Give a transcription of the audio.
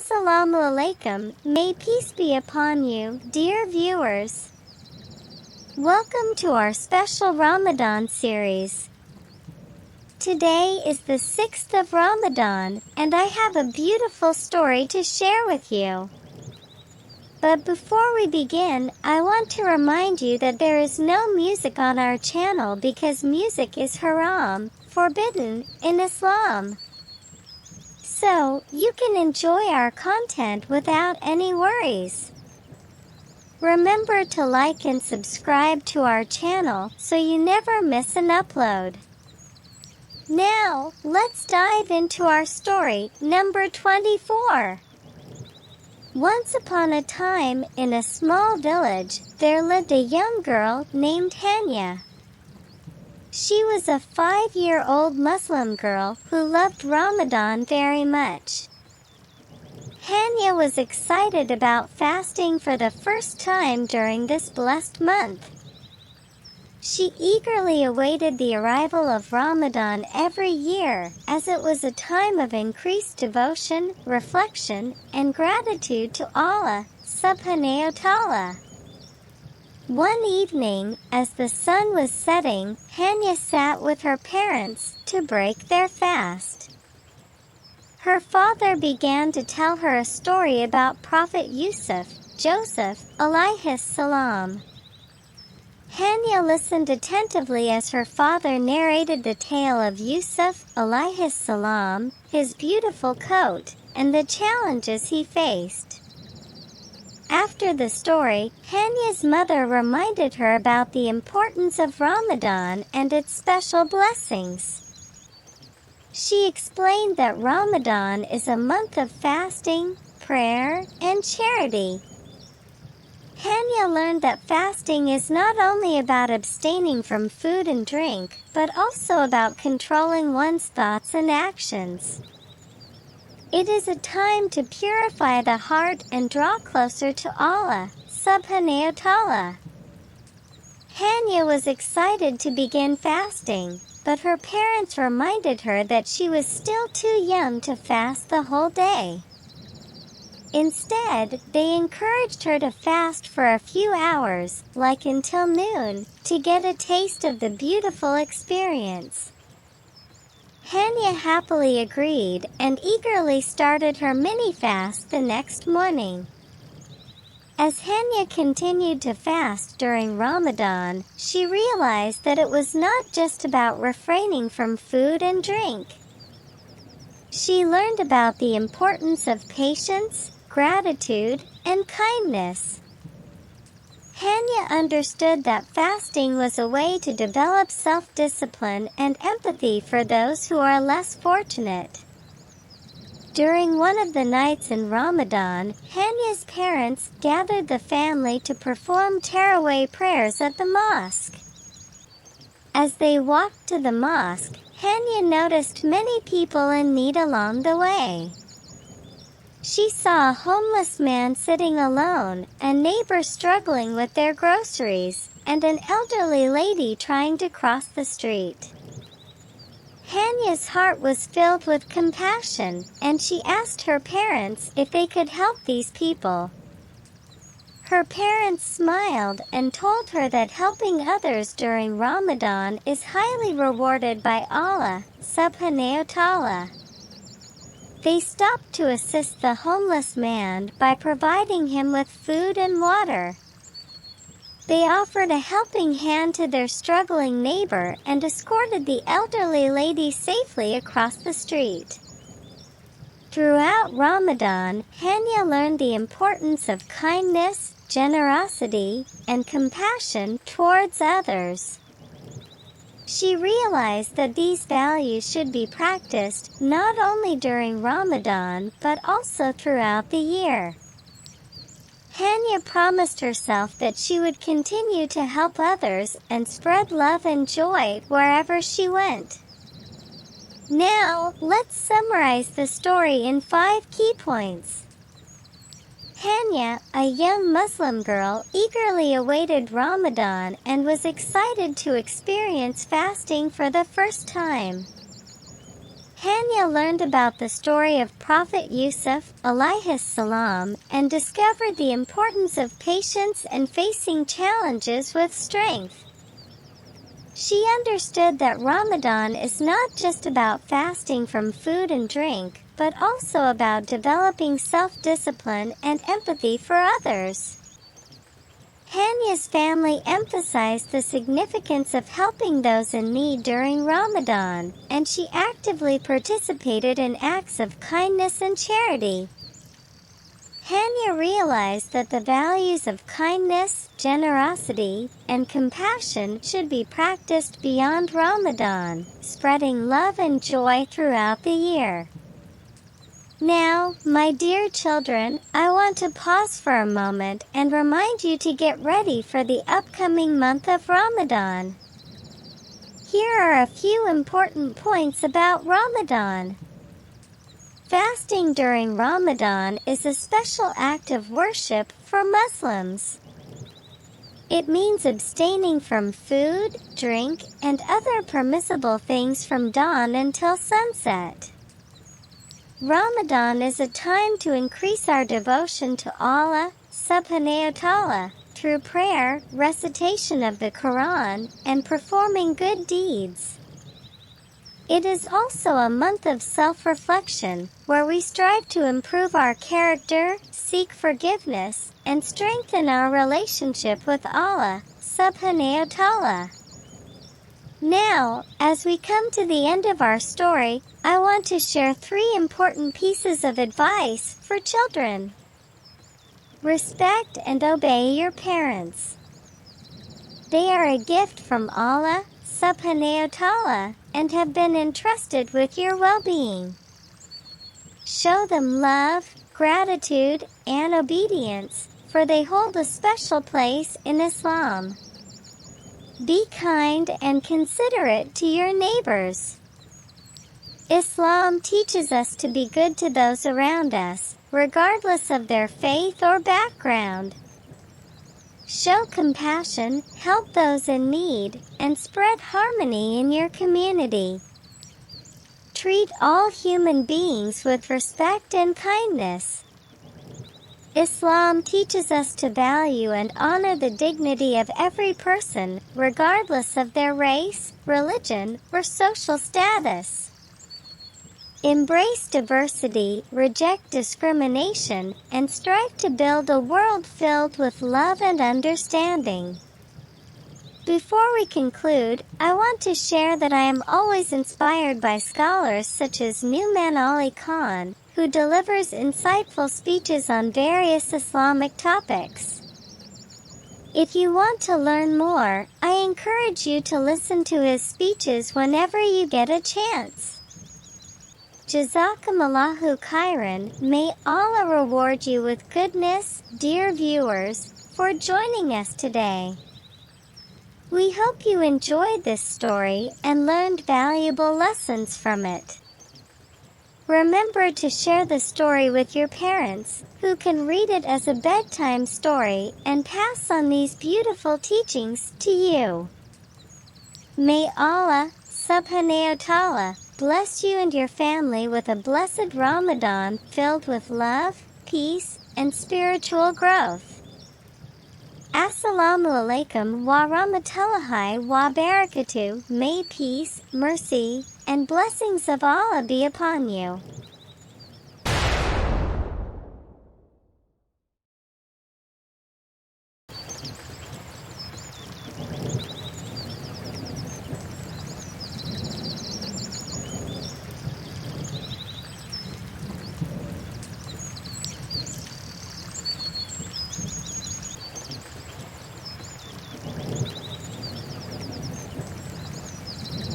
Assalamu alaikum, may peace be upon you, dear viewers. Welcome to our special Ramadan series. Today is the 6th of Ramadan, and I have a beautiful story to share with you. But before we begin, I want to remind you that there is no music on our channel because music is haram, forbidden, in Islam. So, you can enjoy our content without any worries. Remember to like and subscribe to our channel so you never miss an upload. Now, let's dive into our story, number 24. Once upon a time, in a small village, there lived a young girl named Hanya. She was a 5-year-old Muslim girl who loved Ramadan very much. Hanya was excited about fasting for the first time during this blessed month. She eagerly awaited the arrival of Ramadan every year, as it was a time of increased devotion, reflection, and gratitude to Allah, subhanahu wa ta'ala. One evening, as the sun was setting, Hanya sat with her parents to break their fast. Her father began to tell her a story about Prophet Joseph, alayhis salam. Hanya listened attentively as her father narrated the tale of Yusuf, alayhis salam, his beautiful coat, and the challenges he faced. After the story, Hanya's mother reminded her about the importance of Ramadan and its special blessings. She explained that Ramadan is a month of fasting, prayer, and charity. Hanya learned that fasting is not only about abstaining from food and drink, but also about controlling one's thoughts and actions. It is a time to purify the heart and draw closer to Allah, subhanahu wa ta'ala. Hanya was excited to begin fasting, but her parents reminded her that she was still too young to fast the whole day. Instead, they encouraged her to fast for a few hours, like until noon, to get a taste of the beautiful experience. Hanya happily agreed and eagerly started her mini-fast the next morning. As Hanya continued to fast during Ramadan, she realized that it was not just about refraining from food and drink. She learned about the importance of patience, gratitude, and kindness. Hanya understood that fasting was a way to develop self-discipline and empathy for those who are less fortunate. During one of the nights in Ramadan, Hanya's parents gathered the family to perform Tarawih prayers at the mosque. As they walked to the mosque, Hanya noticed many people in need along the way. She saw a homeless man sitting alone, a neighbor struggling with their groceries, and an elderly lady trying to cross the street. Hanya's heart was filled with compassion, and she asked her parents if they could help these people. Her parents smiled and told her that helping others during Ramadan is highly rewarded by Allah, subhanahu wa ta'ala. They stopped to assist the homeless man by providing him with food and water. They offered a helping hand to their struggling neighbor and escorted the elderly lady safely across the street. Throughout Ramadan, Hanya learned the importance of kindness, generosity, and compassion towards others. She realized that these values should be practiced not only during Ramadan but also throughout the year. Hanya promised herself that she would continue to help others and spread love and joy wherever she went. Now, let's summarize the story in 5 key points. Hanya, a young Muslim girl, eagerly awaited Ramadan and was excited to experience fasting for the first time. Hanya learned about the story of Prophet Yusuf alayhis salam and discovered the importance of patience and facing challenges with strength. She understood that Ramadan is not just about fasting from food and drink, but also about developing self-discipline and empathy for others. Hanya's family emphasized the significance of helping those in need during Ramadan, and she actively participated in acts of kindness and charity. Hanya realized that the values of kindness, generosity, and compassion should be practiced beyond Ramadan, spreading love and joy throughout the year. Now, my dear children, I want to pause for a moment and remind you to get ready for the upcoming month of Ramadan. Here are a few important points about Ramadan. Fasting during Ramadan is a special act of worship for Muslims. It means abstaining from food, drink, and other permissible things from dawn until sunset. Ramadan is a time to increase our devotion to Allah subhanahu wa ta'ala through prayer, recitation of the Quran, and performing good deeds. It is also a month of self-reflection, where we strive to improve our character, seek forgiveness, and strengthen our relationship with Allah subhanahu wa ta'ala. Now, as we come to the end of our story, I want to share 3 important pieces of advice for children. Respect and obey your parents. They are a gift from Allah subhanahu wa ta'ala and have been entrusted with your well-being. Show them love, gratitude, and obedience, for they hold a special place in Islam. Be kind and considerate to your neighbors. Islam teaches us to be good to those around us, regardless of their faith or background. Show compassion, help those in need, and spread harmony in your community. Treat all human beings with respect and kindness. Islam teaches us to value and honor the dignity of every person, regardless of their race, religion, or social status. Embrace diversity, reject discrimination, and strive to build a world filled with love and understanding. Before we conclude, I want to share that I am always inspired by scholars such as Numan Ali Khan, who delivers insightful speeches on various Islamic topics. If you want to learn more, I encourage you to listen to his speeches whenever you get a chance. Jazakumullahu khairan, may Allah reward you with goodness, dear viewers, for joining us today. We hope you enjoyed this story and learned valuable lessons from it. Remember to share the story with your parents, who can read it as a bedtime story and pass on these beautiful teachings to you. May Allah subhanahu wa ta'ala bless you and your family with a blessed Ramadan filled with love, peace, and spiritual growth. Assalamu alaikum wa rahmatullahi wa barakatuh. May peace, mercy, and blessings of Allah be upon you.